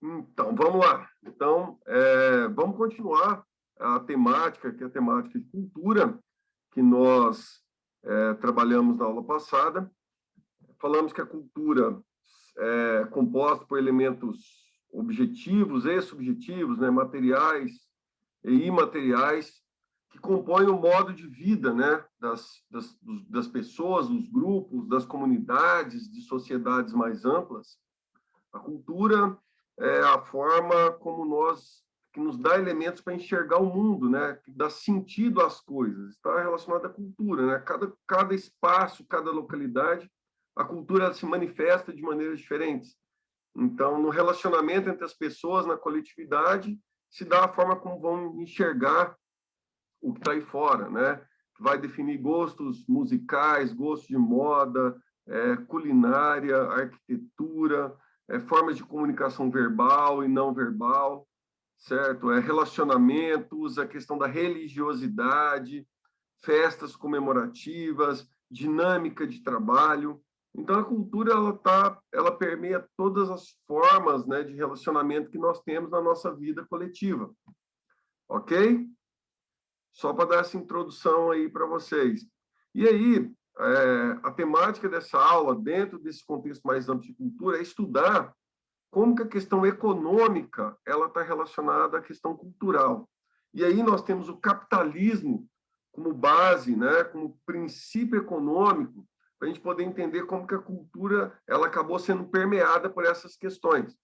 Então, vamos lá. Então, vamos continuar a temática, que é a temática de cultura, que nós trabalhamos na aula passada. Falamos que a cultura é composta por elementos objetivos e subjetivos, né, materiais e imateriais, que compõem o modo de vida, né, das pessoas, dos grupos, das comunidades, de sociedades mais amplas. A cultura é a forma como que nos dá elementos para enxergar o mundo, né? Que dá sentido às coisas. Está relacionado à cultura, né? Cada espaço, cada localidade, a cultura se manifesta de maneiras diferentes. Então, no relacionamento entre as pessoas, na coletividade, se dá a forma como vão enxergar o que está aí fora, né? Vai definir gostos musicais, gostos de moda, culinária, arquitetura, formas de comunicação verbal e não verbal, certo? Relacionamentos, a questão da religiosidade, festas comemorativas, dinâmica de trabalho. Então, a cultura ela permeia todas as formas, né, de relacionamento que nós temos na nossa vida coletiva, ok? Só para dar essa introdução aí para vocês. E aí, a temática dessa aula, dentro desse contexto mais amplo de cultura, é estudar como que a questão econômica ela está relacionada à questão cultural. E aí nós temos o capitalismo como base, né, como princípio econômico, para a gente poder entender como que a cultura ela acabou sendo permeada por essas questões.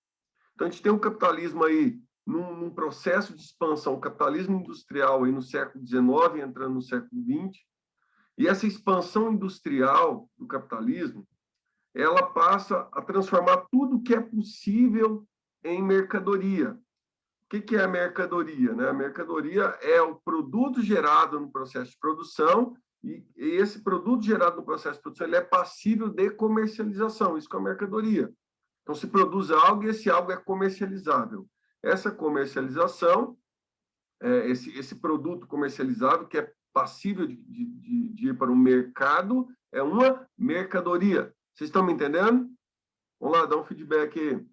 Então, a gente tem o capitalismo aí num processo de expansão, o capitalismo industrial aí no século XIX, entrando no século XX, e essa expansão industrial do capitalismo, ela passa a transformar tudo que é possível em mercadoria. O que é a mercadoria, né? A mercadoria é o produto gerado no processo de produção e esse produto gerado no processo de produção ele é passível de comercialização, isso que é a mercadoria. Então, se produz algo e esse algo é comercializável. Essa comercialização, esse produto comercializável, que é passível de ir para o mercado, é uma mercadoria. Vocês estão me entendendo? Vamos lá, dá um feedback aí.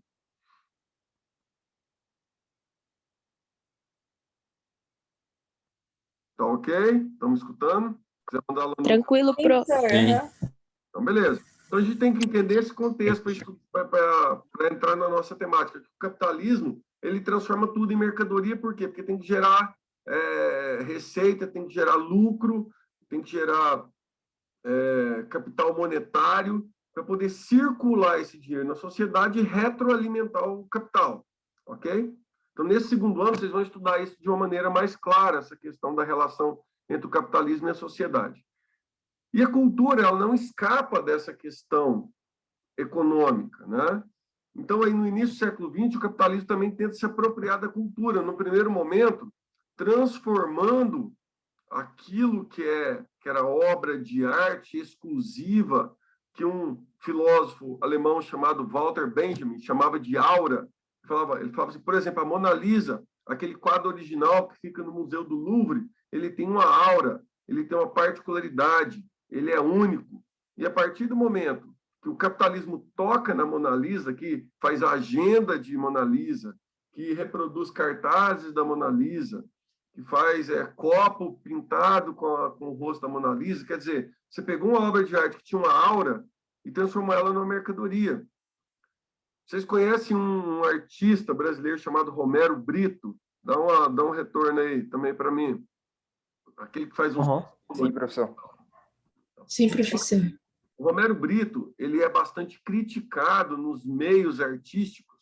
Tá ok? Estamos escutando? Quiser mandar lá no... Tranquilo, pro. Sim. Então, beleza. Então, a gente tem que entender esse contexto para entrar na nossa temática. O capitalismo, ele transforma tudo em mercadoria, por quê? Porque tem que gerar receita, tem que gerar lucro, tem que gerar capital monetário para poder circular esse dinheiro na sociedade e retroalimentar o capital, ok? Então, nesse segundo ano, vocês vão estudar isso de uma maneira mais clara, essa questão da relação entre o capitalismo e a sociedade. E a cultura, ela não escapa dessa questão econômica, né? Então, aí no início do século XX, o capitalismo também tenta se apropriar da cultura, no primeiro momento, transformando aquilo que era obra de arte exclusiva, que um filósofo alemão chamado Walter Benjamin chamava de aura. Ele falava assim, por exemplo, a Mona Lisa, aquele quadro original que fica no Museu do Louvre, ele tem uma aura, ele tem uma particularidade, ele é único. E a partir do momento que o capitalismo toca na Mona Lisa, que faz a agenda de Mona Lisa, que reproduz cartazes da Mona Lisa, que faz copo pintado com o rosto da Mona Lisa, quer dizer, você pegou uma obra de arte que tinha uma aura e transformou ela numa mercadoria. Vocês conhecem um artista brasileiro chamado Romero Brito? Dá um retorno aí também para mim. Aquele que faz uns... Sim, professor. Sim, professor. O Romero Brito, ele é bastante criticado nos meios artísticos.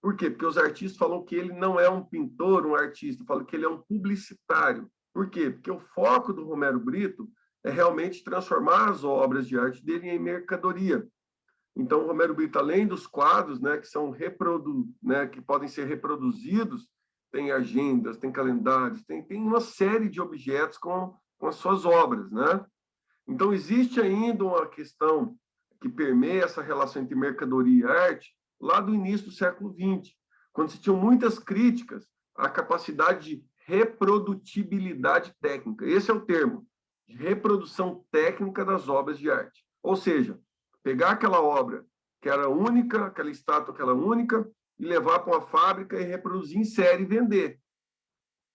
Por quê? Porque os artistas falam que ele não é um pintor, um artista, falam que ele é um publicitário. Por quê? Porque o foco do Romero Brito é realmente transformar as obras de arte dele em mercadoria. Então, o Romero Brito, além dos quadros, né, que são que podem ser reproduzidos, tem agendas, tem calendários, tem uma série de objetos com as suas obras, né? Então, existe ainda uma questão que permeia essa relação entre mercadoria e arte lá do início do século XX, quando se tinham muitas críticas à capacidade de reprodutibilidade técnica. Esse é o termo, de reprodução técnica das obras de arte. Ou seja, pegar aquela obra que era única, aquela estátua que era única, e levar para uma fábrica e reproduzir em série e vender.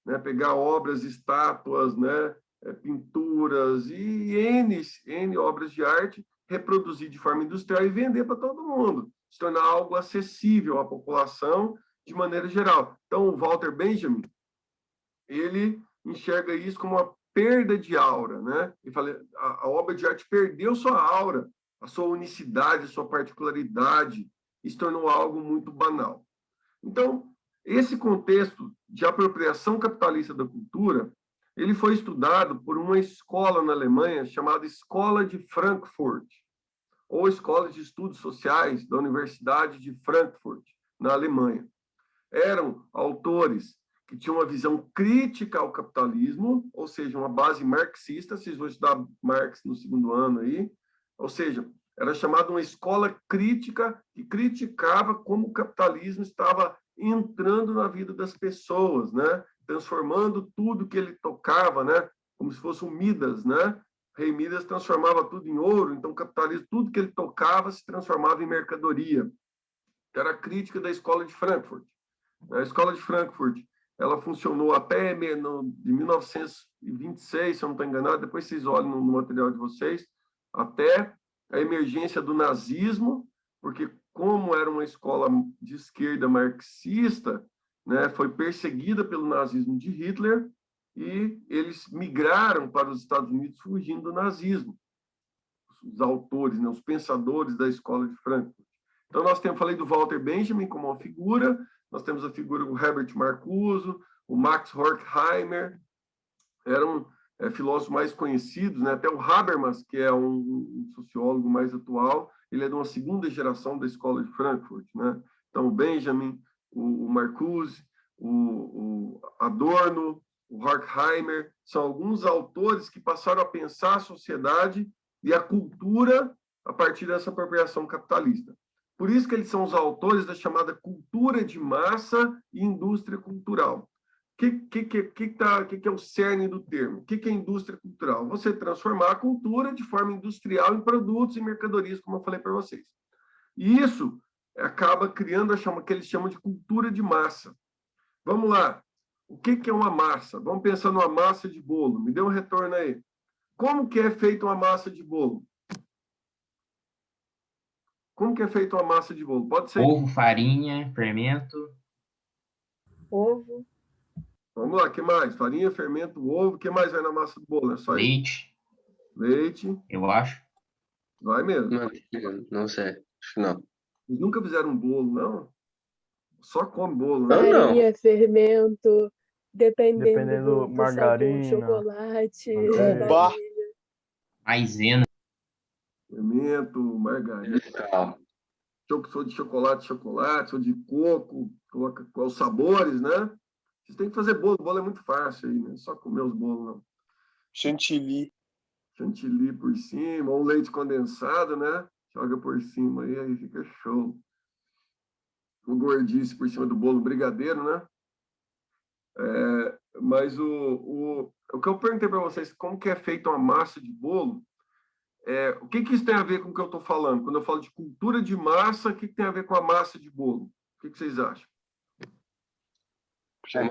Né? Pegar obras, estátuas, né? Pinturas e N obras de arte, reproduzir de forma industrial e vender para todo mundo, se tornar algo acessível à população de maneira geral. Então, o Walter Benjamin, ele enxerga isso como uma perda de aura, né? Ele fala, a obra de arte perdeu sua aura, a sua unicidade, a sua particularidade, e se tornou algo muito banal. Então, esse contexto de apropriação capitalista da cultura, ele foi estudado por uma escola na Alemanha chamada Escola de Frankfurt, ou Escola de Estudos Sociais da Universidade de Frankfurt, na Alemanha. Eram autores que tinham uma visão crítica ao capitalismo, ou seja, uma base marxista, vocês vão estudar Marx no segundo ano aí, ou seja, era chamada uma escola crítica que criticava como o capitalismo estava entrando na vida das pessoas, né? Transformando tudo que ele tocava, né? Como se fosse um Midas, né? Rei Midas transformava tudo em ouro, então o capitalismo, tudo que ele tocava se transformava em mercadoria. Era a crítica da Escola de Frankfurt. A Escola de Frankfurt, ela funcionou até de 1926, se eu não estou enganado, depois vocês olhem no material de vocês, até a emergência do nazismo, porque como era uma escola de esquerda marxista, né, foi perseguida pelo nazismo de Hitler e eles migraram para os Estados Unidos fugindo do nazismo. Os autores, né, os pensadores da Escola de Frankfurt. Então, nós temos, falei do Walter Benjamin como uma figura, nós temos a figura do Herbert Marcuse, o Max Horkheimer, eram filósofos mais conhecidos, né? Até o Habermas, que é um sociólogo mais atual, ele é de uma segunda geração da Escola de Frankfurt, né? Então, o Benjamin, o Marcuse, o Adorno, o Horkheimer, são alguns autores que passaram a pensar a sociedade e a cultura a partir dessa apropriação capitalista. Por isso que eles são os autores da chamada cultura de massa e indústria cultural. O que é o cerne do termo? O que é indústria cultural? Você transformar a cultura de forma industrial em produtos e mercadorias, como eu falei para vocês. E isso acaba criando o que eles chamam de cultura de massa. Vamos lá. O que é uma massa? Vamos pensar numa massa de bolo. Me dê um retorno aí. Como que é feita uma massa de bolo? Como que é feita uma massa de bolo? Pode ser... Ovo, farinha, fermento. Ovo. Vamos lá, o que mais? Farinha, fermento, ovo. O que mais vai na massa do bolo? É só leite. Isso? Leite. Eu acho. Vai mesmo. Não sei. Acho que não. Vocês nunca fizeram um bolo, não? Só come bolo, né? Farinha, fermento, dependendo do margarina, chocolate, Fubá. Maisena. Fermento, margarina. Sou de chocolate, sou de coco, coloca os sabores, né? Vocês têm que fazer bolo. O bolo é muito fácil aí, né? Só comer os bolos, não. Chantilly. Chantilly por cima, ou leite condensado, né? Joga por cima aí fica show. O gordice por cima do bolo brigadeiro, né? Mas o que eu perguntei para vocês, como que é feita uma massa de bolo, o que isso tem a ver com o que eu estou falando? Quando eu falo de cultura de massa, o que tem a ver com a massa de bolo? O que vocês acham?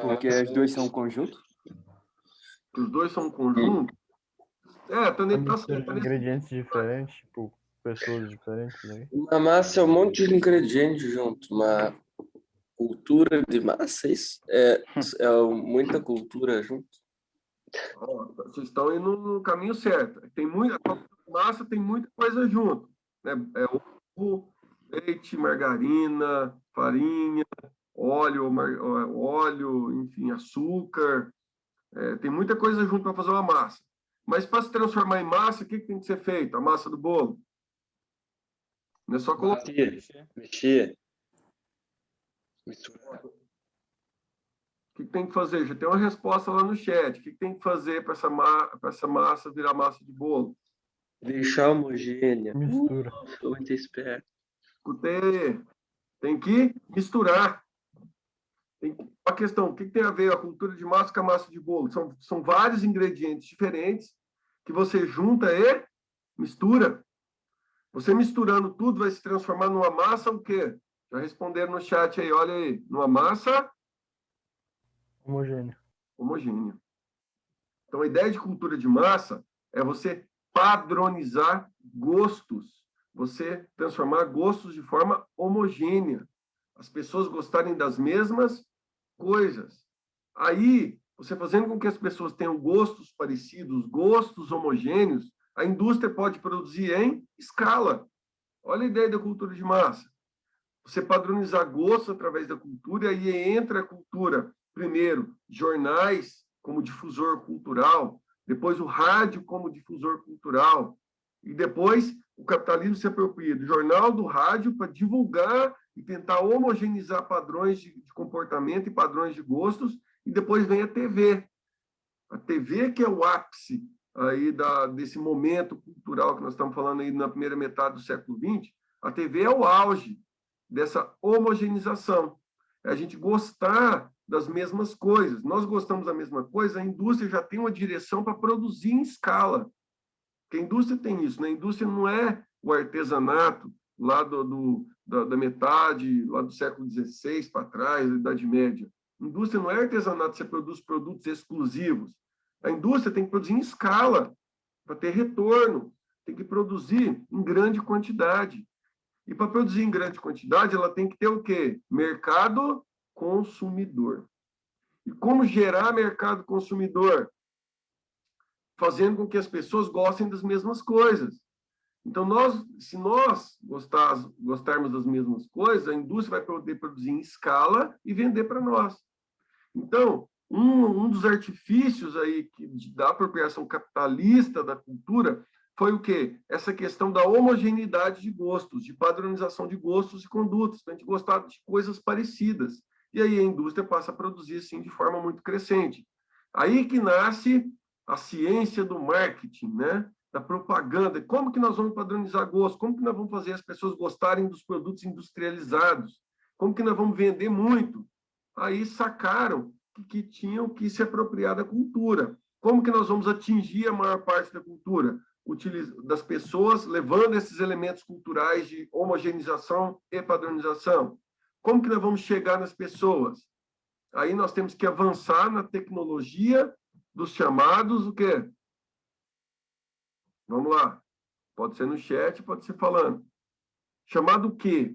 Porque os dois são um conjunto? Os dois são um conjunto? Também tá certo. Ingredientes diferentes, tipo, pessoas diferentes, né? Uma massa é um monte de ingredientes junto. Uma cultura de massa, isso? É muita cultura junto. Vocês estão indo no caminho certo. Tem muita massa, tem muita coisa junto, né? Ovo, leite, margarina, farinha, óleo, enfim, açúcar. Tem muita coisa junto para fazer uma massa. Mas para se transformar em massa, o que tem que ser feito? A massa do bolo? Não é só colocar. Mexer. Misturar. O que tem que fazer? Já tem uma resposta lá no chat. O que tem que fazer para essa massa virar massa de bolo? Deixar homogênea. Mistura. Sou muito esperto. Escutei. Tem que misturar. A questão, o que tem a ver a cultura de massa com a massa de bolo? São vários ingredientes diferentes que você junta e mistura. Você misturando tudo vai se transformar numa massa o quê? Já responderam no chat aí, olha aí. Numa massa Homogêneo. homogênea. Então, a ideia de cultura de massa é você padronizar gostos, você transformar gostos de forma homogênea. As pessoas gostarem das mesmas coisas. Aí, você fazendo com que as pessoas tenham gostos parecidos, gostos homogêneos, a indústria pode produzir em escala. Olha a ideia da cultura de massa. Você padronizar gostos através da cultura, e aí entra a cultura, primeiro, jornais como difusor cultural, depois o rádio como difusor cultural, e depois o capitalismo se apropria do jornal, do rádio, para divulgar e tentar homogeneizar padrões de comportamento e padrões de gostos, e depois vem a TV. A TV que é o ápice aí desse momento cultural que nós estamos falando aí na primeira metade do século XX, a TV é o auge dessa homogeneização. É a gente gostar das mesmas coisas. Nós gostamos da mesma coisa, a indústria já tem uma direção para produzir em escala. Porque a indústria tem isso, né? A indústria não é o artesanato lá da metade, lá do século XVI para trás, da Idade Média. A indústria não é artesanato, você produz produtos exclusivos. A indústria tem que produzir em escala, para ter retorno. Tem que produzir em grande quantidade. E para produzir em grande quantidade, ela tem que ter o quê? Mercado consumidor. E como gerar mercado consumidor? Fazendo com que as pessoas gostem das mesmas coisas. Então, se nós gostarmos das mesmas coisas, a indústria vai poder produzir em escala e vender para nós. Então, um dos artifícios aí da apropriação capitalista da cultura foi o quê? Essa questão da homogeneidade de gostos, de padronização de gostos e condutas, para a gente gostar de coisas parecidas. E aí a indústria passa a produzir, assim, de forma muito crescente. Aí que nasce a ciência do marketing, né? Da propaganda. Como que nós vamos padronizar gosto? Como que nós vamos fazer as pessoas gostarem dos produtos industrializados? Como que nós vamos vender muito? Aí sacaram que tinham que se apropriar da cultura. Como que nós vamos atingir a maior parte da cultura? Das pessoas, levando esses elementos culturais de homogeneização e padronização. Como que nós vamos chegar nas pessoas? Aí nós temos que avançar na tecnologia dos chamados, o quê? Vamos lá. Pode ser no chat, pode ser falando. Chamado o quê?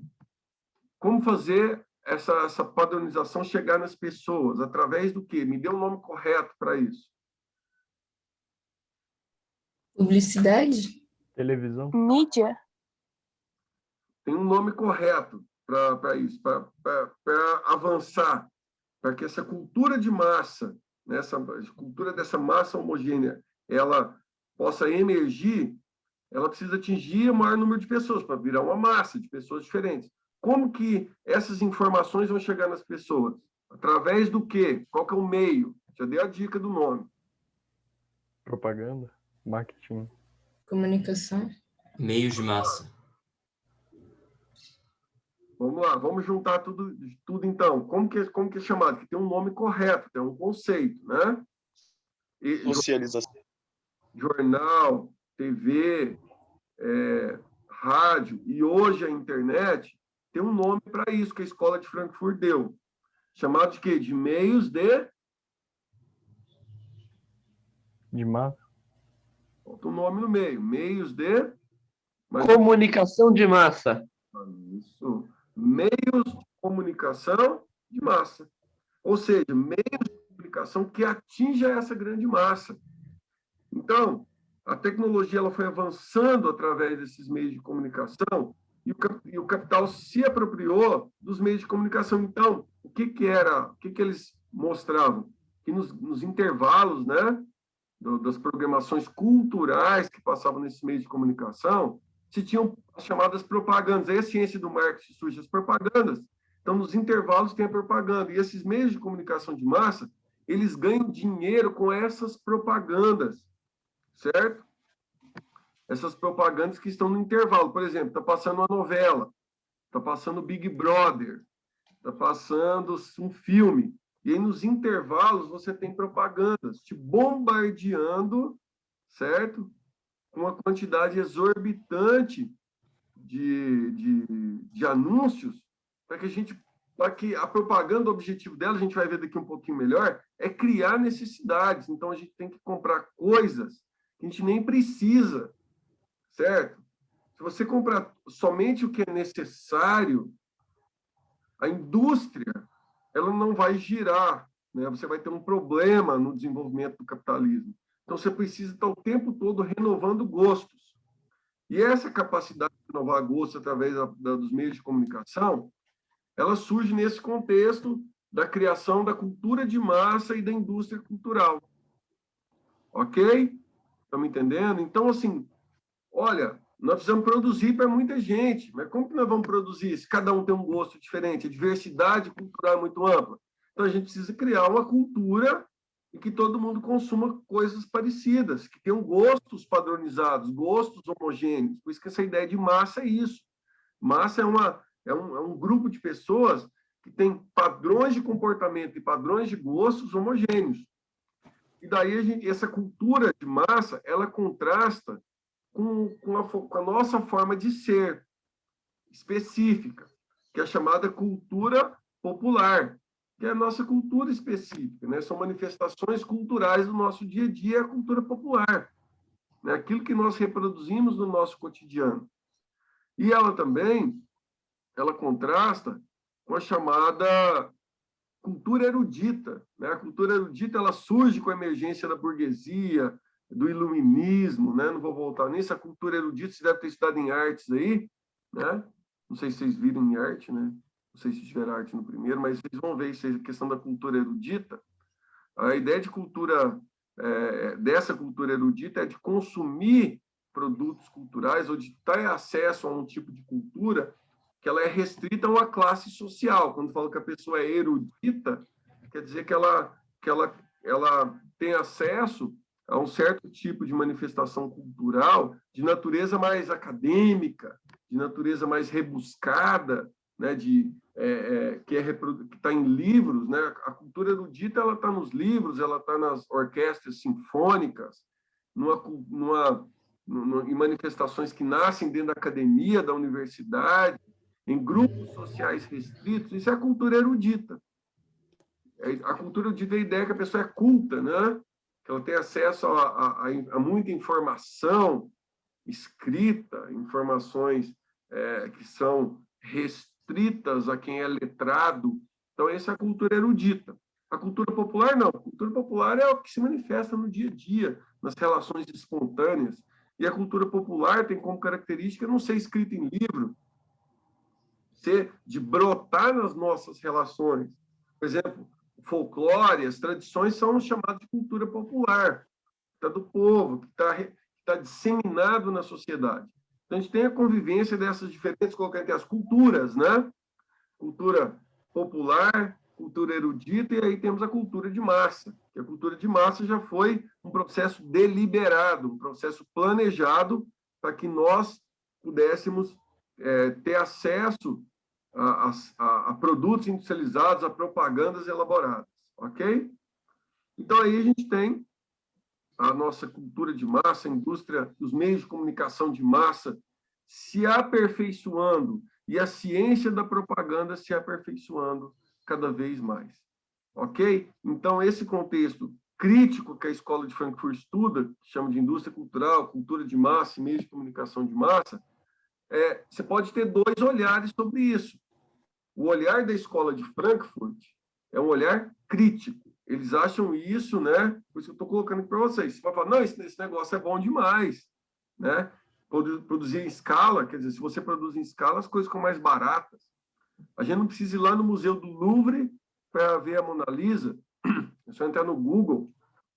Como fazer essa padronização chegar nas pessoas? Através do quê? Me dê um nome correto para isso. Publicidade? Televisão. Mídia? Tem um nome correto para isso, para avançar, para que essa cultura de massa, né, essa cultura dessa massa homogênea, ela possa emergir, ela precisa atingir o maior número de pessoas, para virar uma massa de pessoas diferentes. Como que essas informações vão chegar nas pessoas? Através do quê? Qual que é o meio? Já dei a dica do nome. Propaganda. Marketing. Comunicação? Meios de massa. Vamos lá, vamos juntar tudo então. Como que é chamado? Que tem um nome correto, tem um conceito, né? Socialização. Jornal, TV, rádio e hoje a internet tem um nome para isso que a Escola de Frankfurt deu. Chamado de quê? De meios de massa. Falta um nome no meio. Meios de... Comunicação de massa. Isso. Meios de comunicação de massa. Ou seja, meios de comunicação que atinja essa grande massa. Então, a tecnologia ela foi avançando através desses meios de comunicação e o capital se apropriou dos meios de comunicação. Então, o que eles mostravam? Que nos intervalos, né, das programações culturais que passavam nesses meios de comunicação, se tinham as chamadas propagandas. Aí a ciência do marketing surge as propagandas. Então, nos intervalos tem a propaganda. E esses meios de comunicação de massa, eles ganham dinheiro com essas propagandas, certo? Essas propagandas que estão no intervalo. Por exemplo, está passando uma novela, está passando Big Brother, está passando um filme. E aí, nos intervalos, você tem propagandas te bombardeando, certo? Com uma quantidade exorbitante de anúncios para que a propaganda, o objetivo dela, a gente vai ver daqui um pouquinho melhor, é criar necessidades. Então, a gente tem que comprar coisas que a gente nem precisa, certo? Se você comprar somente o que é necessário, a indústria ela não vai girar, né? Você vai ter um problema no desenvolvimento do capitalismo. Então, você precisa estar o tempo todo renovando gostos. E essa capacidade de renovar gostos através dos meios de comunicação, ela surge nesse contexto da criação da cultura de massa e da indústria cultural. Ok? Estão me entendendo? Então, assim, olha, nós precisamos produzir para muita gente, mas como que nós vamos produzir se cada um tem um gosto diferente? A diversidade cultural é muito ampla. Então, a gente precisa criar uma cultura em que todo mundo consuma coisas parecidas, que tenham gostos padronizados, gostos homogêneos. Por isso que essa ideia de massa é isso. Massa é um grupo de pessoas que tem padrões de comportamento e padrões de gostos homogêneos. E daí essa cultura de massa, ela contrasta com a nossa forma de ser específica, que é a chamada cultura popular, que é a nossa cultura específica, né? São manifestações culturais do nosso dia a dia, a cultura popular, né? Aquilo que nós reproduzimos no nosso cotidiano. E ela também, ela contrasta com a chamada cultura erudita, né? A cultura erudita ela surge com a emergência da burguesia, do iluminismo, né? Não vou voltar nisso. A cultura erudita, você deve ter estudado em artes aí, né? Não sei se vocês viram em arte, né? Não sei se tiver arte no primeiro, mas vocês vão ver isso aí, a questão da cultura erudita. A ideia de cultura, dessa cultura erudita é de consumir produtos culturais ou de ter acesso a um tipo de cultura que ela é restrita a uma classe social. Quando falo que a pessoa é erudita, quer dizer que ela tem acesso a um certo tipo de manifestação cultural de natureza mais acadêmica, de natureza mais rebuscada, né, que está em livros, né? A cultura erudita ela está nos livros, ela está nas orquestras sinfônicas, em manifestações que nascem dentro da academia, da universidade, em grupos sociais restritos. Isso é a cultura erudita. A cultura erudita é a ideia que a pessoa é culta, né? Que ela tem acesso a muita informação escrita, informações que são restritas a quem é letrado. Então, essa é a cultura erudita. A cultura popular, não. A cultura popular é o que se manifesta no dia a dia, nas relações espontâneas. E a cultura popular tem como característica não ser escrita em livro, ser de brotar nas nossas relações. Por exemplo, o folclore, as tradições são chamadas de cultura popular, que está do povo, que está disseminado na sociedade. Então, a gente tem a convivência dessas diferentes, colocar entre as culturas, né? Cultura popular, cultura erudita, e aí temos a cultura de massa, que a cultura de massa já foi um processo deliberado, um processo planejado para que nós pudéssemos ter acesso a produtos industrializados, a propagandas elaboradas, ok? Então, aí a gente tem a nossa cultura de massa, a indústria dos meios de comunicação de massa se aperfeiçoando e a ciência da propaganda se aperfeiçoando cada vez mais, ok? Então, esse contexto crítico que a Escola de Frankfurt estuda, que chama de indústria cultural, cultura de massa e meios de comunicação de massa, você pode ter dois olhares sobre isso. O olhar da Escola de Frankfurt é um olhar crítico. Eles acham isso, né? Por isso que eu estou colocando aqui para vocês. Você vai falar, não, esse negócio é bom demais, né? Produzir em escala, quer dizer, se você produz em escala, as coisas ficam mais baratas. A gente não precisa ir lá no Museu do Louvre para ver a Mona Lisa. É só entrar no Google,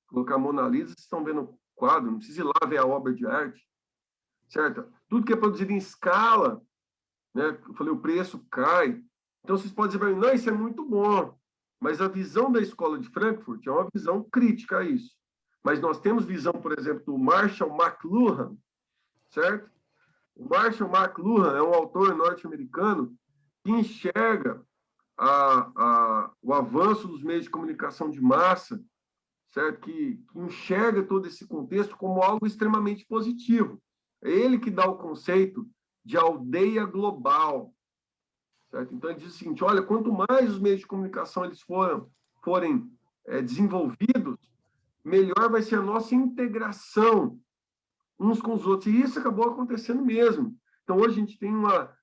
colocar Mona Lisa, vocês estão vendo o quadro, não precisa ir lá ver a obra de arte, certo? Tudo que é produzido em escala, né? Eu falei, o preço cai. Então, vocês podem dizer para mim, não, isso é muito bom, mas a visão da Escola de Frankfurt é uma visão crítica a isso. Mas nós temos visão, por exemplo, do Marshall McLuhan, certo? O Marshall McLuhan é um autor norte-americano que enxerga o avanço dos meios de comunicação de massa, certo? Que enxerga todo esse contexto como algo extremamente positivo. É ele que dá o conceito de aldeia global, certo? Então, ele diz o seguinte, olha, quanto mais os meios de comunicação eles forem desenvolvidos, melhor vai ser a nossa integração uns com os outros. E isso acabou acontecendo mesmo. Então, hoje a gente tem uma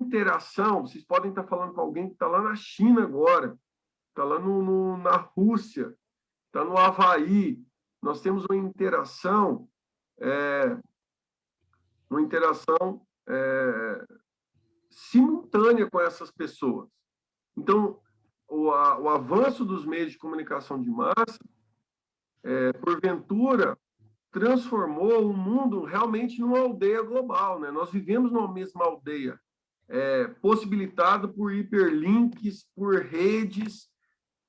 interação, vocês podem estar falando com alguém que está lá na China agora, está lá na Rússia, está no Havaí. Nós temos uma interação simultânea com essas pessoas. Então, o avanço dos meios de comunicação de massa, porventura, transformou o mundo realmente numa aldeia global, né? Nós vivemos numa mesma aldeia, possibilitado por hiperlinks, por redes,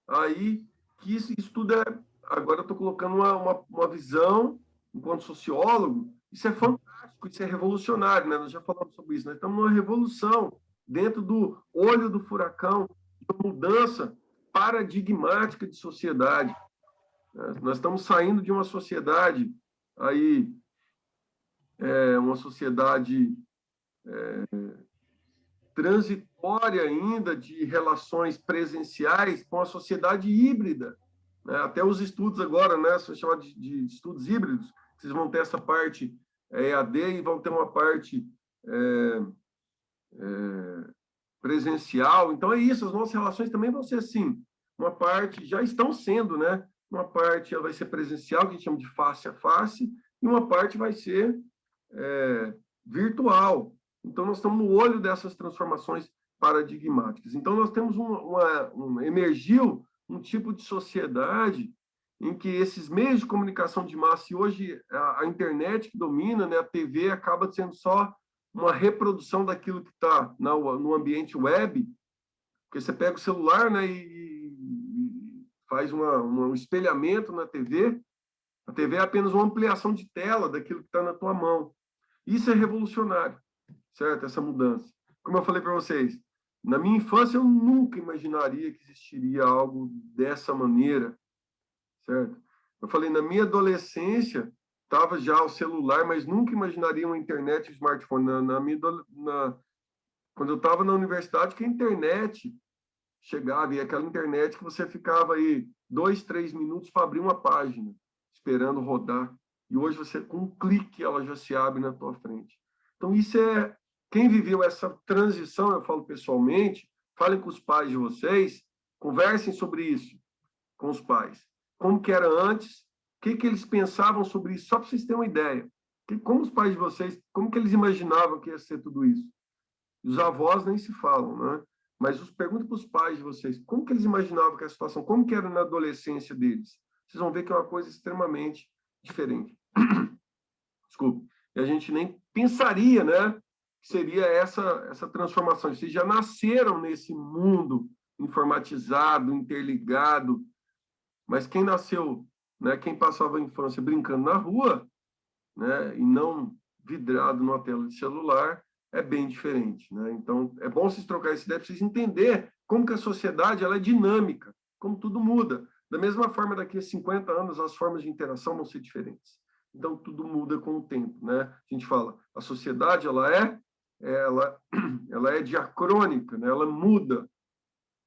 aí que isso tudo agora eu estou colocando uma visão, enquanto sociólogo, isso é fantástico, isso é revolucionário, né? Nós já falamos sobre isso, nós estamos numa revolução dentro do olho do furacão, de uma mudança paradigmática de sociedade. Nós estamos saindo de uma sociedade aí, uma sociedade transitória ainda de relações presenciais com a sociedade híbrida. Né? Até os estudos agora, né, são chamados de estudos híbridos, vocês vão ter essa parte EAD e vão ter uma parte presencial. Então, é isso, as nossas relações também vão ser assim. Uma parte, já estão sendo, né? Uma parte vai ser presencial, que a gente chama de face a face, e uma parte vai ser virtual. Então, nós estamos no olho dessas transformações paradigmáticas. Então, nós temos emergiu um tipo de sociedade em que esses meios de comunicação de massa, e hoje a internet que domina, né, a TV acaba sendo só uma reprodução daquilo que está no ambiente web, porque você pega o celular, né, e faz um espelhamento na TV, a TV é apenas uma ampliação de tela daquilo que está na tua mão. Isso é revolucionário, certo? Essa mudança. Como eu falei para vocês, na minha infância eu nunca imaginaria que existiria algo dessa maneira, certo? Eu falei, na minha adolescência estava já o celular, mas nunca imaginaria uma internet e um smartphone. Quando eu estava na universidade, que a internet chegava, e aquela internet que você ficava aí 2, 3 minutos para abrir uma página, esperando rodar. E hoje você, com um clique, ela já se abre na tua frente. Então, isso quem viveu essa transição, eu falo pessoalmente, falem com os pais de vocês, conversem sobre isso com os pais. Como que era antes, o que eles pensavam sobre isso, só para vocês terem uma ideia. Como os pais de vocês, como que eles imaginavam que ia ser tudo isso? Os avós nem se falam, né? Mas pergunta para os pais de vocês, como que eles imaginavam que a situação, como que era na adolescência deles? Vocês vão ver que é uma coisa extremamente diferente. Desculpa. E a gente nem pensaria, né, que seria essa transformação. Vocês já nasceram nesse mundo informatizado, interligado, mas quem nasceu, né, quem passava a infância brincando na rua, né, e não vidrado numa tela de celular, é bem diferente, né? Então, é bom vocês trocarem essa ideia para vocês entenderem como que a sociedade ela é dinâmica, como tudo muda. Da mesma forma, daqui a 50 anos, as formas de interação vão ser diferentes. Então, tudo muda com o tempo, né? A gente fala, a sociedade, ela é diacrônica, né? Ela muda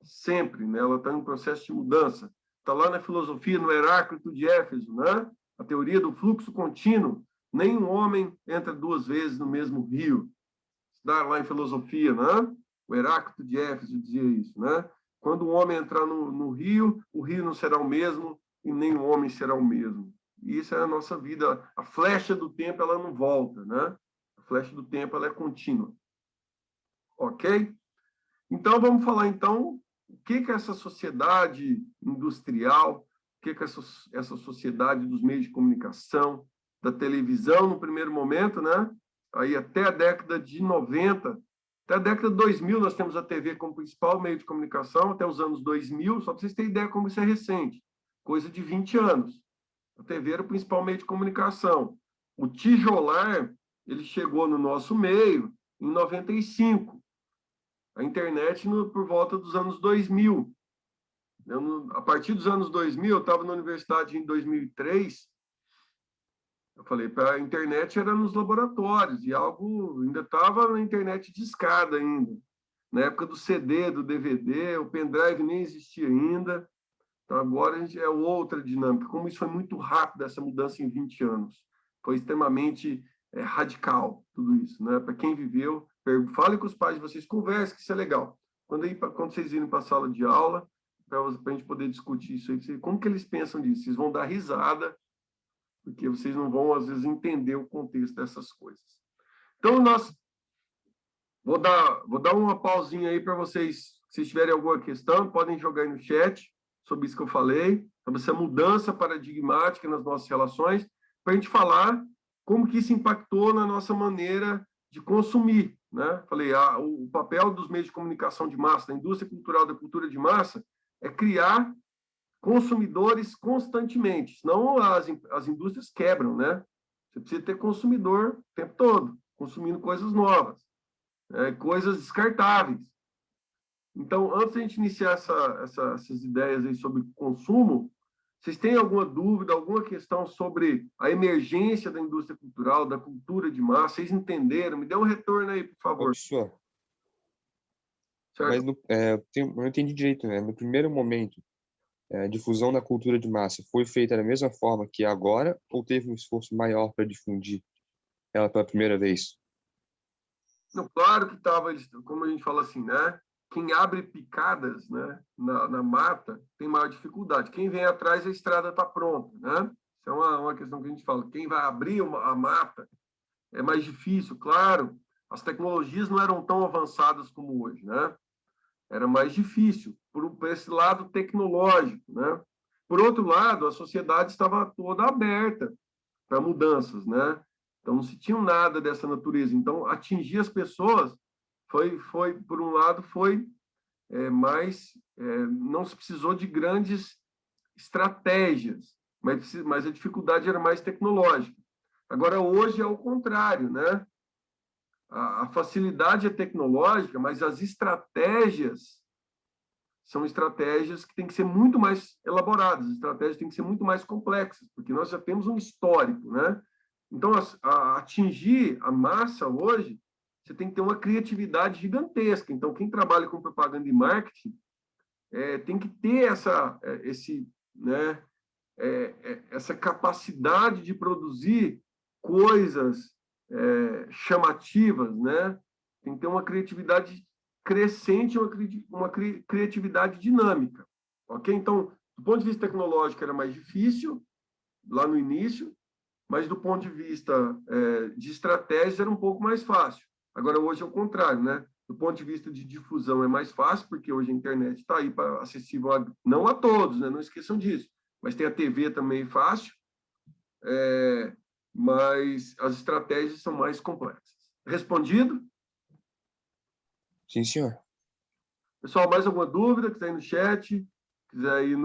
sempre, né? Ela está em um processo de mudança. Está lá na filosofia, no Heráclito de Éfeso, né? A teoria do fluxo contínuo. Nenhum homem entra 2 vezes no mesmo rio. Estudar lá em filosofia, né? O Heráclito de Éfeso dizia isso, né? Quando um homem entrar no rio, o rio não será o mesmo e nem o homem será o mesmo. E isso é a nossa vida. A flecha do tempo, ela não volta, né? A flecha do tempo, ela é contínua. Ok? Então, vamos falar, então, o que é essa sociedade industrial, o que é essa sociedade dos meios de comunicação, da televisão, no primeiro momento, né? Aí até a década de 90, até a década de 2000, nós temos a TV como principal meio de comunicação, até os anos 2000, só para vocês terem ideia como isso é recente, coisa de 20 anos. A TV era o principal meio de comunicação. O tijolar, ele chegou no nosso meio em 95. A internet por volta dos anos 2000. A partir dos anos 2000, eu estava na universidade em 2003, eu falei, a internet era nos laboratórios, e algo ainda estava na internet de escada ainda. Na época do CD, do DVD, o pendrive nem existia ainda. Então, agora a gente é outra dinâmica. Como isso foi muito rápido, essa mudança em 20 anos. Foi extremamente radical, tudo isso, né? Para quem viveu, fale com os pais de vocês, converse, que isso é legal. Quando vocês irem para a sala de aula, para a gente poder discutir isso aí, como que eles pensam disso? Vocês vão dar risada, porque vocês não vão, às vezes, entender o contexto dessas coisas. Então, vou dar uma pausinha aí para vocês, se tiverem alguma questão, podem jogar aí no chat sobre isso que eu falei, sobre essa mudança paradigmática nas nossas relações, para a gente falar como que isso impactou na nossa maneira de consumir, né? Falei, o papel dos meios de comunicação de massa, da indústria cultural, da cultura de massa, é criar consumidores constantemente, senão as indústrias quebram, né? Você precisa ter consumidor o tempo todo, consumindo coisas novas, coisas descartáveis. Então, antes de a gente iniciar essas ideias aí sobre consumo, vocês têm alguma dúvida, alguma questão sobre a emergência da indústria cultural, da cultura de massa? Vocês entenderam? Me dê um retorno aí, por favor. Professor, Certo? mas eu não entendi direito, né? No primeiro momento, a difusão da cultura de massa foi feita da mesma forma que agora ou teve um esforço maior para difundir ela pela primeira vez? Não, claro que estava, como a gente fala assim, né? Quem abre picadas, né, na mata tem maior dificuldade. Quem vem atrás, a estrada está pronta, né? Isso é uma questão que a gente fala. Quem vai abrir a mata é mais difícil, claro. As tecnologias não eram tão avançadas como hoje, né? Era mais difícil, por esse lado tecnológico, né? Por outro lado, a sociedade estava toda aberta para mudanças, né? Então, não se tinha nada dessa natureza. Então, atingir as pessoas por um lado, não se precisou de grandes estratégias, mas a dificuldade era mais tecnológica. Agora, hoje é o contrário, né? A facilidade é tecnológica, mas as estratégias são estratégias que têm que ser muito mais elaboradas, as estratégias têm que ser muito mais complexas, porque nós já temos um histórico, né? Então, atingir a massa hoje, você tem que ter uma criatividade gigantesca. Então, quem trabalha com propaganda e marketing tem que ter essa capacidade de produzir coisas chamativas, né? Tem que ter uma criatividade crescente, uma criatividade dinâmica, ok? Então, do ponto de vista tecnológico, era mais difícil lá no início, mas do ponto de vista de estratégia, era um pouco mais fácil. Agora, hoje é o contrário, né? Do ponto de vista de difusão, é mais fácil, porque hoje a internet está aí acessível não a todos, né? Não esqueçam disso. Mas tem a TV também fácil, mas as estratégias são mais complexas. Respondido? Sim, senhor. Pessoal, mais alguma dúvida? Quiser ir no chat, quiser ir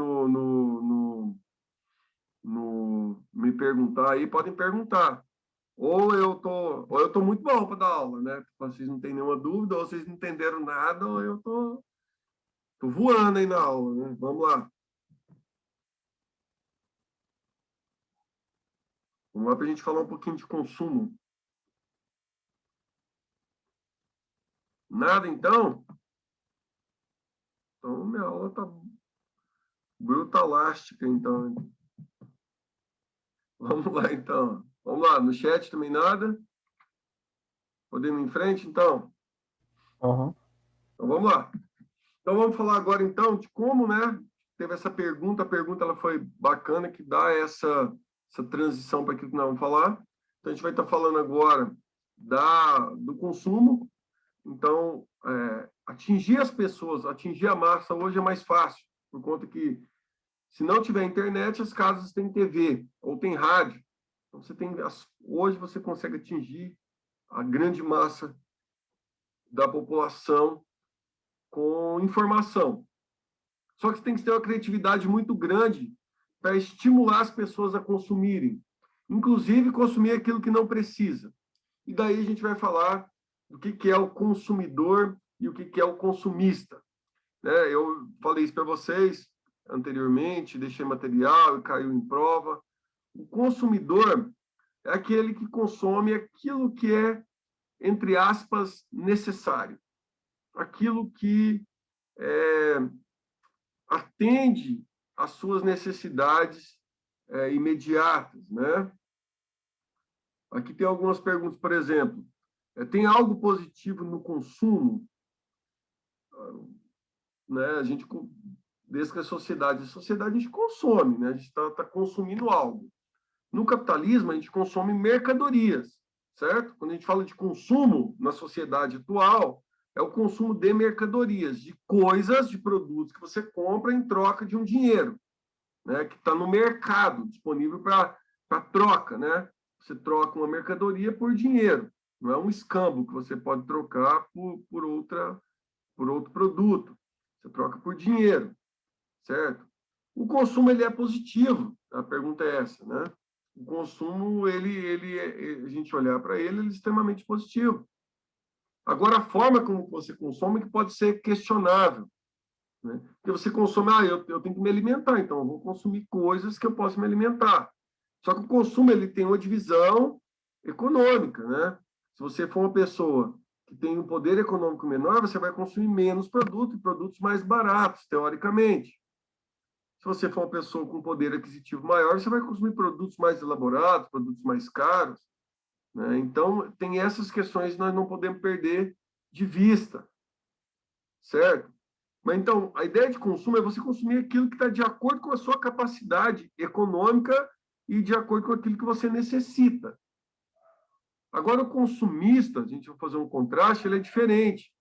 me perguntar aí, podem perguntar. Ou eu tô muito bom para dar aula, né? Vocês não têm nenhuma dúvida, ou vocês não entenderam nada, ou eu tô voando aí na aula, né? Vamos lá. Vamos lá para a gente falar um pouquinho de consumo. Nada, então? Então, minha aula tá brutalástica, então. Vamos lá, então. Vamos lá, no chat também nada? Podemos ir em frente, então? Aham. Então, vamos lá. Então, vamos falar agora, então, de como, né? Teve essa pergunta, a pergunta ela foi bacana, que dá essa transição para aquilo que nós vamos falar. Então, a gente vai estar falando agora do consumo. Então, atingir as pessoas, atingir a massa hoje é mais fácil, por conta que, se não tiver internet, as casas têm TV ou tem rádio. Então, hoje você consegue atingir a grande massa da população com informação. Só que você tem que ter uma criatividade muito grande para estimular as pessoas a consumirem, inclusive consumir aquilo que não precisa. E daí a gente vai falar do que é o consumidor e o que é o consumista. Eu falei isso para vocês anteriormente, deixei material e caiu em prova. O consumidor é aquele que consome aquilo que é, entre aspas, necessário. aquilo que atende às suas necessidades imediatas, né? Aqui tem algumas perguntas, por exemplo, tem algo positivo no consumo? Né? A gente, desde que a sociedade a gente consome, né? A gente está consumindo algo. No capitalismo, a gente consome mercadorias, certo? Quando a gente fala de consumo na sociedade atual, é o consumo de mercadorias, de coisas, de produtos que você compra em troca de um dinheiro, né? Que está no mercado, disponível para troca, né? Você troca uma mercadoria por dinheiro, não é um escambo que você pode trocar por outro produto. Você troca por dinheiro, certo? O consumo ele é positivo, a pergunta é essa, né? O consumo, a gente olhar para ele é extremamente positivo. Agora, a forma como você consome que pode ser questionável, né? Porque você consome, eu tenho que me alimentar, então eu vou consumir coisas que eu posso me alimentar. Só que o consumo ele tem uma divisão econômica, né? Se você for uma pessoa que tem um poder econômico menor, você vai consumir menos produtos, produtos mais baratos, teoricamente. Se você for uma pessoa com poder aquisitivo maior, você vai consumir produtos mais elaborados, produtos mais caros, né? Então, tem essas questões que nós não podemos perder de vista, certo? Mas, então, a ideia de consumo é você consumir aquilo que está de acordo com a sua capacidade econômica e de acordo com aquilo que você necessita. Agora, o consumista, a gente vai fazer um contraste, ele é diferente.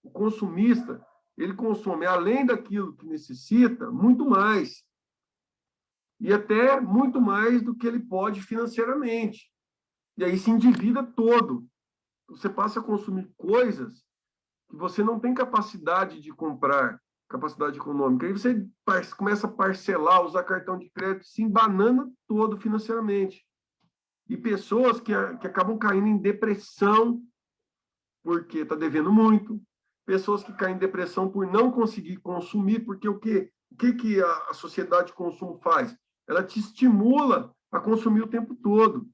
O consumista, ele consome, além daquilo que necessita, muito mais. E até muito mais do que ele pode financeiramente. E aí se endivida todo. Você passa a consumir coisas que você não tem capacidade de comprar, capacidade econômica. Aí você começa a parcelar, usar cartão de crédito, se embanana todo financeiramente. E pessoas que acabam caindo em depressão porque está devendo muito, pessoas que caem em depressão por não conseguir consumir, porque o que a sociedade de consumo faz? Ela te estimula a consumir o tempo todo.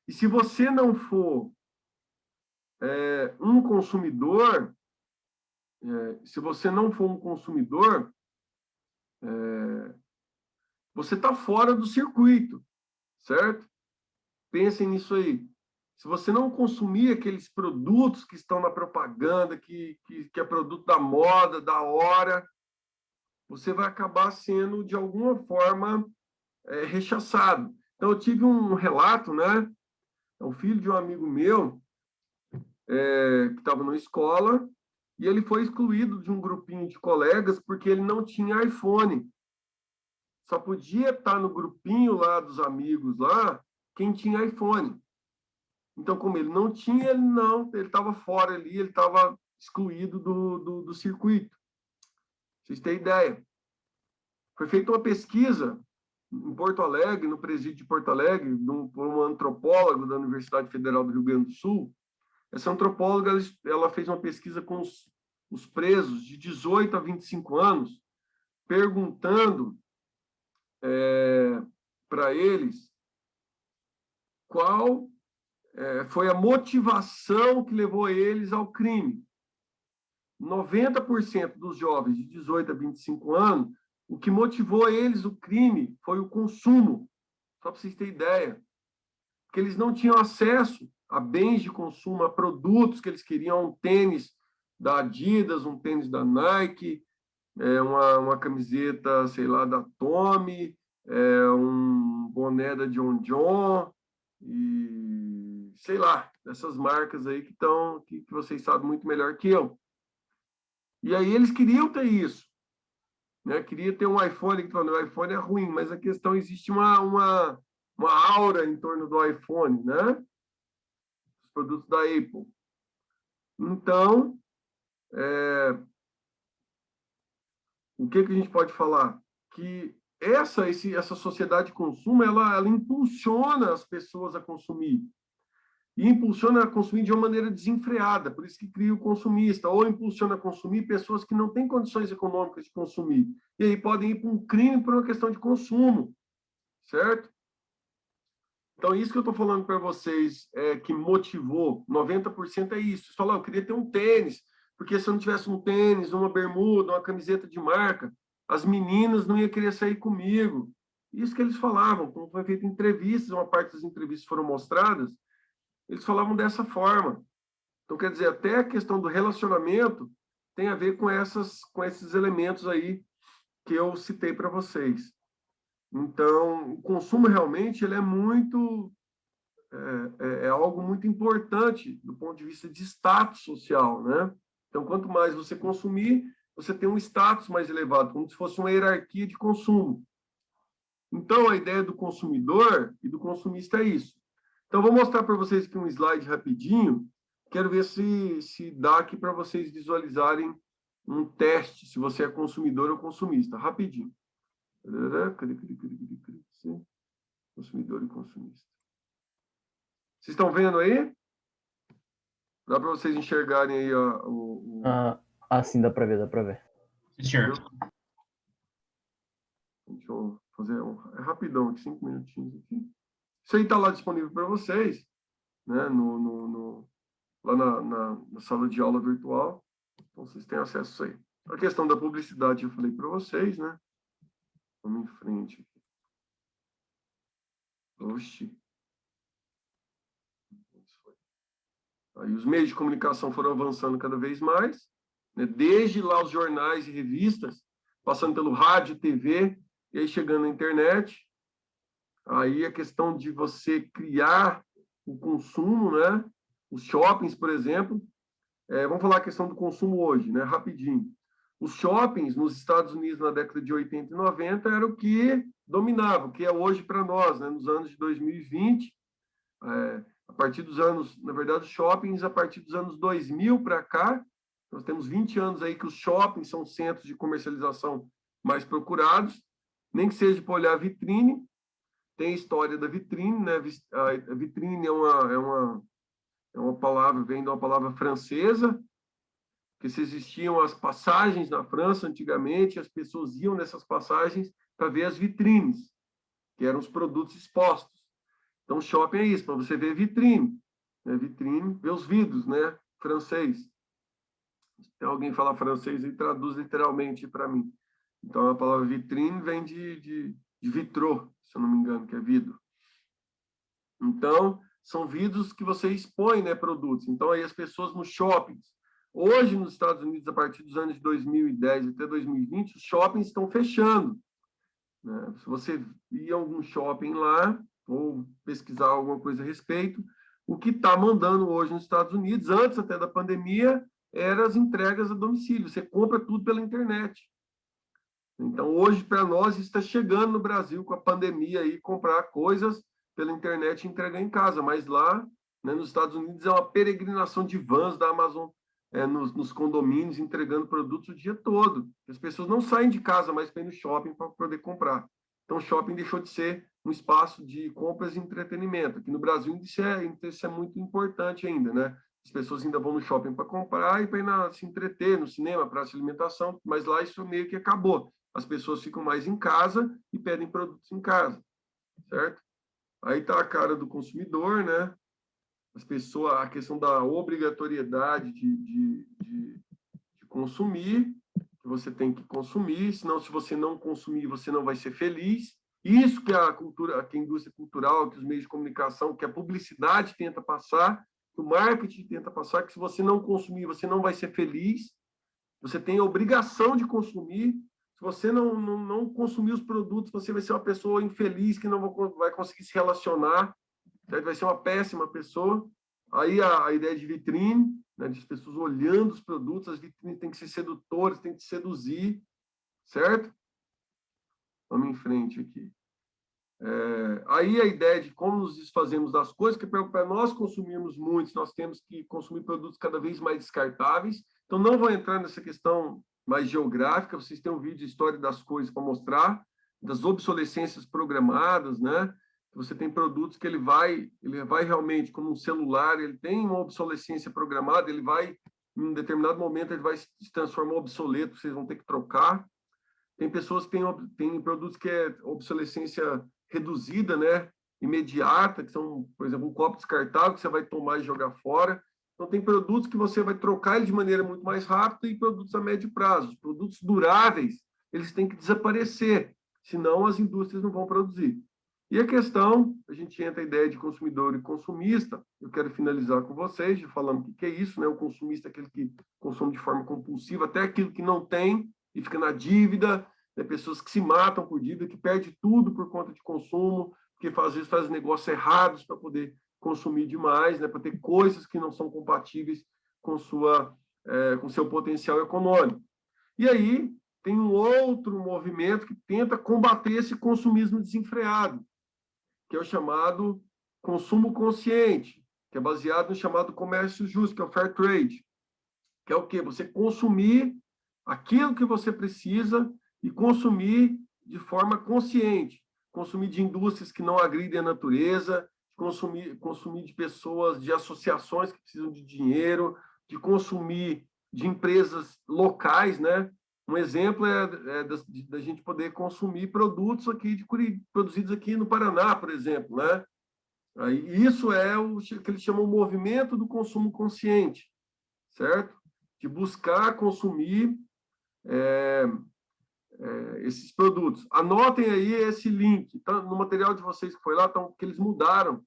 E se você não for um consumidor, você está fora do circuito, certo? Pensem nisso aí. Se você não consumir aqueles produtos que estão na propaganda, que é produto da moda, da hora, você vai acabar sendo, de alguma forma, rechaçado. Então, eu tive um relato, né? É o filho de um amigo meu, que estava na escola, e ele foi excluído de um grupinho de colegas porque ele não tinha iPhone. Só podia estar no grupinho lá dos amigos lá quem tinha iPhone. Então, como ele não tinha, ele estava fora ali, ele estava excluído do circuito. Vocês têm ideia? Foi feita uma pesquisa em Porto Alegre, no presídio de Porto Alegre, por uma antropóloga da Universidade Federal do Rio Grande do Sul. Essa antropóloga ela fez uma pesquisa com os presos de 18 a 25 anos, perguntando para eles qual foi a motivação que levou eles ao crime. 90% dos jovens de 18 a 25 anos, o que motivou eles o crime foi o consumo. Só para vocês terem ideia. Porque eles não tinham acesso a bens de consumo, a produtos que eles queriam, um tênis da Adidas, um tênis da Nike, uma camiseta, sei lá, da Tommy, um boné da John John, e sei lá, essas marcas aí que vocês sabem muito melhor que eu. E aí eles queriam ter isso, né? Queria ter um iPhone, que o iPhone é ruim, mas a questão, existe uma aura em torno do iPhone, né? Os produtos da Apple. Então, o que a gente pode falar? Que essa sociedade de consumo, ela impulsiona as pessoas a consumir. E impulsiona a consumir de uma maneira desenfreada, por isso que cria o consumista, ou impulsiona a consumir pessoas que não têm condições econômicas de consumir. E aí podem ir para um crime por uma questão de consumo, certo? Então, isso que eu estou falando para vocês, que motivou, 90% é isso. Você fala, eu queria ter um tênis porque se eu não tivesse um tênis, uma bermuda, uma camiseta de marca, as meninas não iam querer sair comigo. Isso que eles falavam, como foi feito entrevistas, uma parte das entrevistas foram mostradas, eles falavam dessa forma. Então, quer dizer, até a questão do relacionamento tem a ver com esses elementos aí que eu citei para vocês. Então, o consumo realmente ele é muito é algo muito importante do ponto de vista de status social, né? Então, quanto mais você consumir, você tem um status mais elevado, como se fosse uma hierarquia de consumo. Então, a ideia do consumidor e do consumista é isso. Então, vou mostrar para vocês aqui um slide rapidinho. Quero ver se dá aqui para vocês visualizarem um teste, se você é consumidor ou consumista. Rapidinho. Consumidor e consumista. Vocês estão vendo aí? Dá para vocês enxergarem aí o... Sim, dá para ver, dá para ver. Senhor. Deixa eu fazer é rapidão, aqui, 5 minutinhos aqui. Isso aí está lá disponível para vocês, né? Lá na sala de aula virtual. Então, vocês têm acesso a isso aí. A questão da publicidade eu falei para vocês, né? Vamos em frente aqui. Oxi. Aí os meios de comunicação foram avançando cada vez mais, né? Desde lá os jornais e revistas, passando pelo rádio, TV, e aí chegando na internet. Aí a questão de você criar o consumo, né? Os shoppings, por exemplo. Vamos falar a questão do consumo hoje, né? Rapidinho. Os shoppings nos Estados Unidos na década de 80 e 90 era o que dominava, o que é hoje para nós, né? Nos anos de 2020, a partir dos anos, na verdade, os shoppings, a partir dos anos 2000 para cá, nós temos 20 anos aí que os shoppings são centros de comercialização mais procurados, nem que seja para olhar a vitrine. Tem a história da vitrine, né? A vitrine é uma palavra, vem de uma palavra francesa, que se existiam as passagens na França antigamente, as pessoas iam nessas passagens para ver as vitrines, que eram os produtos expostos. Então, shopping é isso, para você ver vitrine, né? Vitrine, ver os vidros, né? Francês. Se tem alguém que fala francês e traduz literalmente para mim. Então, a palavra vitrine vem de vitrô, se eu não me engano, que é vidro. Então, são vidros que você expõe, né, produtos. Então, aí as pessoas nos shoppings. Hoje, nos Estados Unidos, a partir dos anos de 2010 até 2020, os shoppings estão fechando, né? Se você ir a algum shopping lá, ou pesquisar alguma coisa a respeito, o que está mandando hoje nos Estados Unidos, antes até da pandemia, eram as entregas a domicílio. Você compra tudo pela internet. Então, hoje, para nós, está chegando no Brasil com a pandemia aí, comprar coisas pela internet e entregar em casa. Mas lá, né, nos Estados Unidos, é uma peregrinação de vans da Amazon nos condomínios, entregando produtos o dia todo. As pessoas não saem de casa mais para ir no shopping para poder comprar. Então, o shopping deixou de ser um espaço de compras e entretenimento. Aqui no Brasil, isso é muito importante ainda, né? As pessoas ainda vão no shopping para comprar e para se entreter, no cinema, para essa alimentação, mas lá isso meio que acabou. As pessoas ficam mais em casa e pedem produtos em casa, certo? Aí está a cara do consumidor, né? A questão da obrigatoriedade de consumir, que você tem que consumir, senão se você não consumir, você não vai ser feliz. Isso que a cultura, que a indústria cultural, que os meios de comunicação, que a publicidade tenta passar, que o marketing tenta passar, que se você não consumir, você não vai ser feliz. Você tem a obrigação de consumir. Se você não consumir os produtos, você vai ser uma pessoa infeliz, que não vai conseguir se relacionar, certo? Vai ser uma péssima pessoa. Aí a ideia de vitrine, né, de as pessoas olhando os produtos, as vitrines têm que ser sedutoras, têm que seduzir, certo? Vamos em frente aqui. Aí a ideia de como nos desfazemos das coisas, que para nós consumirmos muitos, nós temos que consumir produtos cada vez mais descartáveis. Então, não vou entrar nessa questão mais geográfica, vocês têm um vídeo de história das coisas para mostrar, das obsolescências programadas, né? Você tem produtos que ele vai realmente, como um celular, ele tem uma obsolescência programada, ele vai, em um determinado momento, ele vai se transformar em obsoleto, vocês vão ter que trocar. Tem pessoas que têm produtos que é obsolescência reduzida, né? Imediata, que são, por exemplo, um copo descartável que você vai tomar e jogar fora. Então, tem produtos que você vai trocar ele de maneira muito mais rápida e produtos a médio prazo. Os produtos duráveis, eles têm que desaparecer, senão as indústrias não vão produzir. E a questão, a gente entra a ideia de consumidor e consumista, eu quero finalizar com vocês, falando o que é isso, né? O consumista é aquele que consome de forma compulsiva, até aquilo que não tem e fica na dívida, né? Pessoas que se matam por dívida, que perdem tudo por conta de consumo, porque às vezes fazem negócios errados para poder consumir demais, né? Para ter coisas que não são compatíveis com seu potencial econômico. E aí tem um outro movimento que tenta combater esse consumismo desenfreado, que é o chamado consumo consciente, que é baseado no chamado comércio justo, que é o fair trade, que é o quê? Você consumir aquilo que você precisa e consumir de forma consciente, consumir de indústrias que não agridem a natureza, consumir de pessoas, de associações que precisam de dinheiro, de consumir de empresas locais, né? Um exemplo é da gente poder consumir produtos aqui produzidos aqui no Paraná, por exemplo, né? Isso é o que eles chamam de movimento do consumo consciente, certo? De buscar consumir esses produtos. Anotem aí esse link, tá? No material de vocês que foi lá, que eles mudaram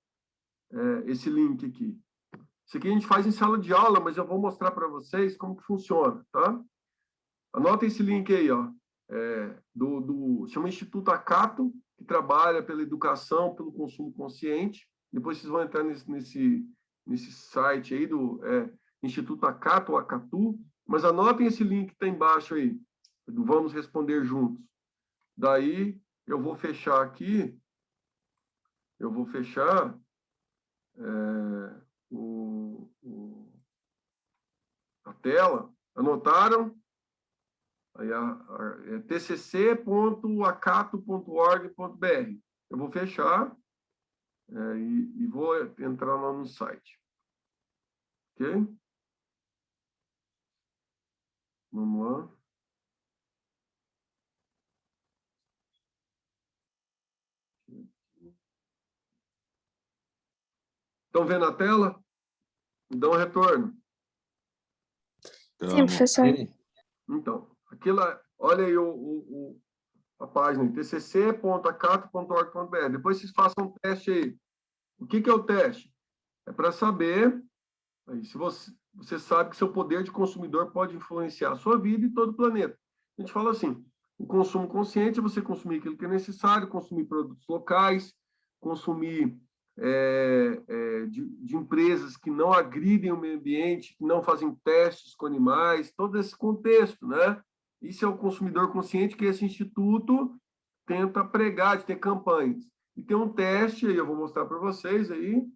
esse link aqui. Isso aqui a gente faz em sala de aula, mas eu vou mostrar para vocês como que funciona, tá? Anotem esse link aí, ó, chama Instituto Acato, que trabalha pela educação, pelo consumo consciente. Depois vocês vão entrar nesse site aí do Instituto Acato, ou Acatu, mas anotem esse link que está embaixo aí, do Vamos Responder Juntos. Daí eu vou fechar aqui, a tela. Anotaram? Aí é tcc.acato.org.br. Eu vou fechar e vou entrar lá no site. Ok? Vamos lá. Estão vendo a tela? Me dão um retorno. Sim, professor. Então, olha aí a página, tcc.acato.org.br. Depois vocês façam um teste aí. O que é o teste? É para saber aí, se você sabe que seu poder de consumidor pode influenciar a sua vida e todo o planeta. A gente fala assim, o consumo consciente é você consumir aquilo que é necessário, consumir produtos locais, consumir de empresas que não agridem o meio ambiente, que não fazem testes com animais, todo esse contexto, né? Isso é o consumidor consciente que esse instituto tenta pregar, de ter campanhas. E tem um teste aí, eu vou mostrar para vocês aí,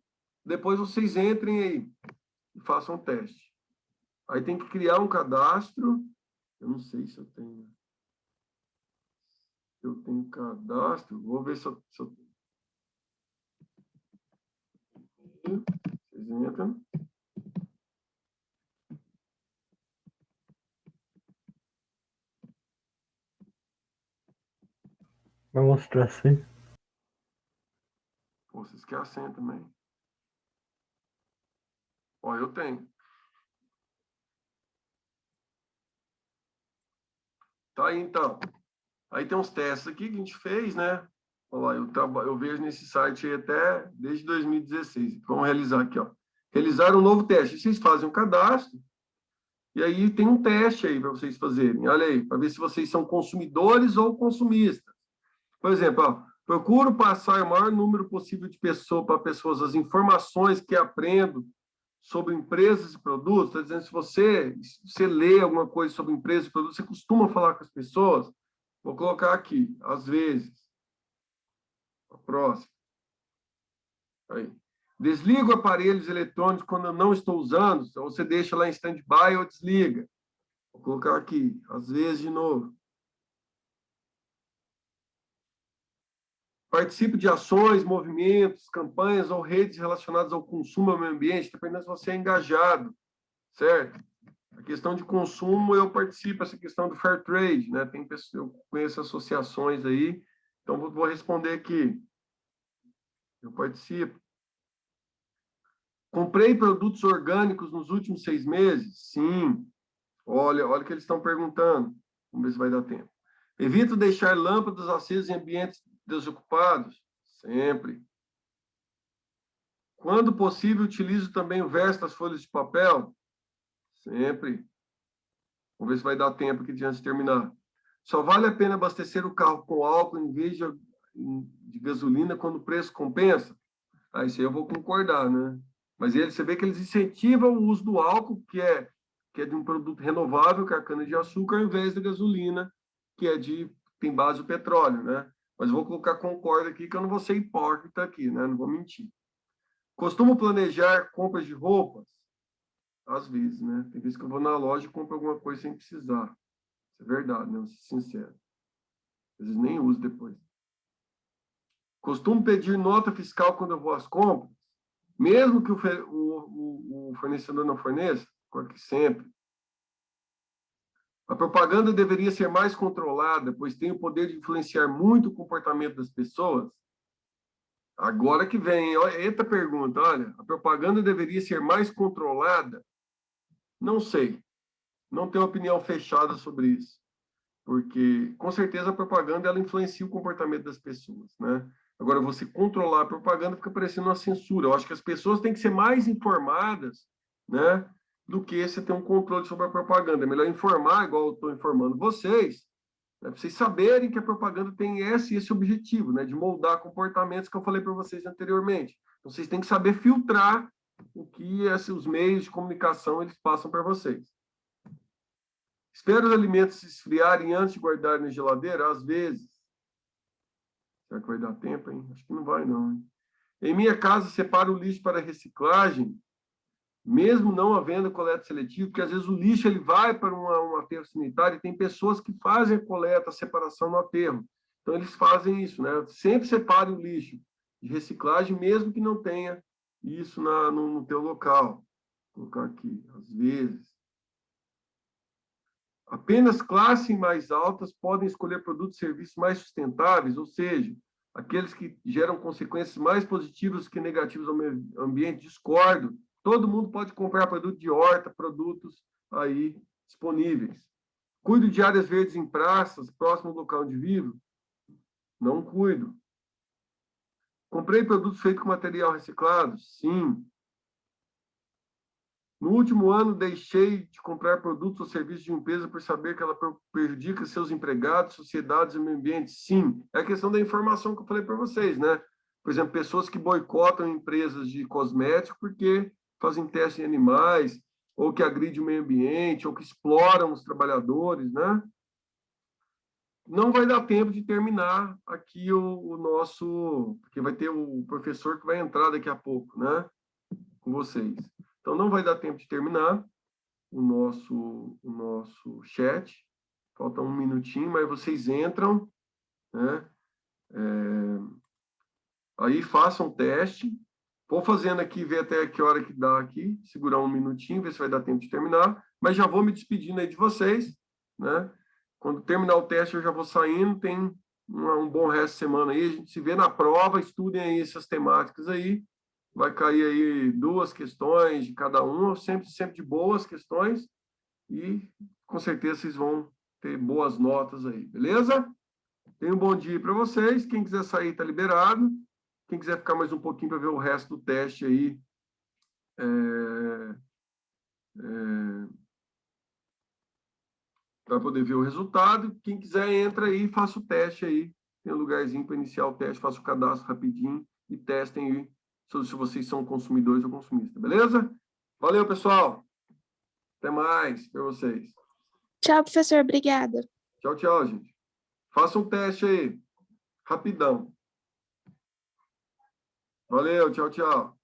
depois vocês entrem aí e façam um teste. Aí tem que criar um cadastro, eu não sei se eu tenho cadastro, vou ver se eu vocês entram. Vai mostrar assim. Pô, vocês querem a senha também. Ó, eu tenho. Tá aí, então. Aí tem uns testes aqui que a gente fez, né? Olha lá, eu vejo nesse site aí até desde 2016. Vamos realizar aqui, ó. Realizar um novo teste. Vocês fazem um cadastro e aí tem um teste aí para vocês fazerem. Olha aí, para ver se vocês são consumidores ou consumistas. Por exemplo, ó, procuro passar o maior número possível de para pessoas as informações que aprendo sobre empresas e produtos. Está dizendo, se você lê alguma coisa sobre empresas e produtos, você costuma falar com as pessoas? Vou colocar aqui, às vezes. A próxima. Aí. Desligo aparelhos eletrônicos quando eu não estou usando, ou você deixa lá em stand-by ou desliga. Vou colocar aqui, às vezes de novo. Participe de ações, movimentos, campanhas ou redes relacionadas ao consumo ao meio ambiente, dependendo se você é engajado, certo? A questão de consumo, eu participo, essa questão do fair trade, né? Eu conheço associações aí, então vou responder aqui. Eu participo. Comprei produtos orgânicos nos últimos 6 meses? Sim. Olha o que eles estão perguntando. Vamos ver se vai dar tempo. Evito deixar lâmpadas acesas em ambientes desocupados? Sempre. Quando possível, utilizo também o verso das folhas de papel? Sempre. Vamos ver se vai dar tempo aqui antes de terminar. Só vale a pena abastecer o carro com álcool em vez de gasolina quando o preço compensa? Isso aí eu vou concordar, né? Mas você vê que eles incentivam o uso do álcool, que é de um produto renovável, que é a cana-de-açúcar, ao invés da gasolina, que tem base no petróleo, né? Mas eu vou colocar concordo aqui, que eu não vou ser hipócrita aqui, né? Não vou mentir. Costumo planejar compras de roupas? Às vezes, né? Tem vezes que eu vou na loja e compro alguma coisa sem precisar. Isso é verdade, né? Vou ser sincero. Às vezes nem uso depois. Costumo pedir nota fiscal quando eu vou às compras? Mesmo que o fornecedor não forneça? Claro que sempre. A propaganda deveria ser mais controlada, pois tem o poder de influenciar muito o comportamento das pessoas? Agora que vem, eita pergunta, olha, a propaganda deveria ser mais controlada? Não sei. Não tenho opinião fechada sobre isso. Porque, com certeza, a propaganda ela influencia o comportamento das pessoas, né? Agora, você controlar a propaganda fica parecendo uma censura. Eu acho que as pessoas têm que ser mais informadas, né, do que você ter um controle sobre a propaganda. É melhor informar, igual eu estou informando vocês, né, para vocês saberem que a propaganda tem esse objetivo, né, de moldar comportamentos que eu falei para vocês anteriormente. Então, vocês têm que saber filtrar o que os meios de comunicação eles passam para vocês. Espero os alimentos se esfriarem antes de guardar na geladeira? Às vezes. Será que vai dar tempo, hein? Acho que não vai, não. Hein? Em minha casa, separo o lixo para reciclagem, mesmo não havendo coleta seletiva, porque às vezes o lixo ele vai para um aterro sanitário e tem pessoas que fazem a coleta, a separação no aterro. Então, eles fazem isso, né? Sempre separe o lixo de reciclagem, mesmo que não tenha isso no teu local. Vou colocar aqui, às vezes. Apenas classes mais altas podem escolher produtos e serviços mais sustentáveis, ou seja, aqueles que geram consequências mais positivas que negativas ao meio ambiente. Discordo. Todo mundo pode comprar produto de horta, produtos aí disponíveis. Cuido de áreas verdes em praças, próximo ao local onde vivo? Não cuido. Comprei produtos feitos com material reciclado? Sim. No último ano, deixei de comprar produtos ou serviços de limpeza por saber que ela prejudica seus empregados, sociedades e meio ambiente. Sim. É a questão da informação que eu falei para vocês, né? Por exemplo, pessoas que boicotam empresas de cosméticos porque fazem testes em animais, ou que agridem o meio ambiente, ou que exploram os trabalhadores, né? Não vai dar tempo de terminar aqui o nosso... Porque vai ter o professor que vai entrar daqui a pouco, né? Com vocês. Então, não vai dar tempo de terminar o nosso chat. Falta um minutinho, mas vocês entram, né? Aí façam o teste. Vou fazendo aqui, ver até que hora que dá aqui. Segurar um minutinho, ver se vai dar tempo de terminar. Mas já vou me despedindo aí de vocês, né? Quando terminar o teste, eu já vou saindo. Tem um bom resto de semana aí. A gente se vê na prova. Estudem aí essas temáticas aí. Vai cair aí 2 questões de cada um, sempre de boas questões, e com certeza vocês vão ter boas notas aí, beleza? Tenha um bom dia para vocês. Quem quiser sair, está liberado. Quem quiser ficar mais um pouquinho para ver o resto do teste aí, para poder ver o resultado. Quem quiser, entra aí e faça o teste aí. Tem um lugarzinho para iniciar o teste, faça o cadastro rapidinho e testem aí se vocês são consumidores ou consumistas, beleza? Valeu, pessoal. Até mais para vocês. Tchau, professor. Obrigada. Tchau, tchau, gente. Façam um teste aí. Rapidão. Valeu, tchau, tchau.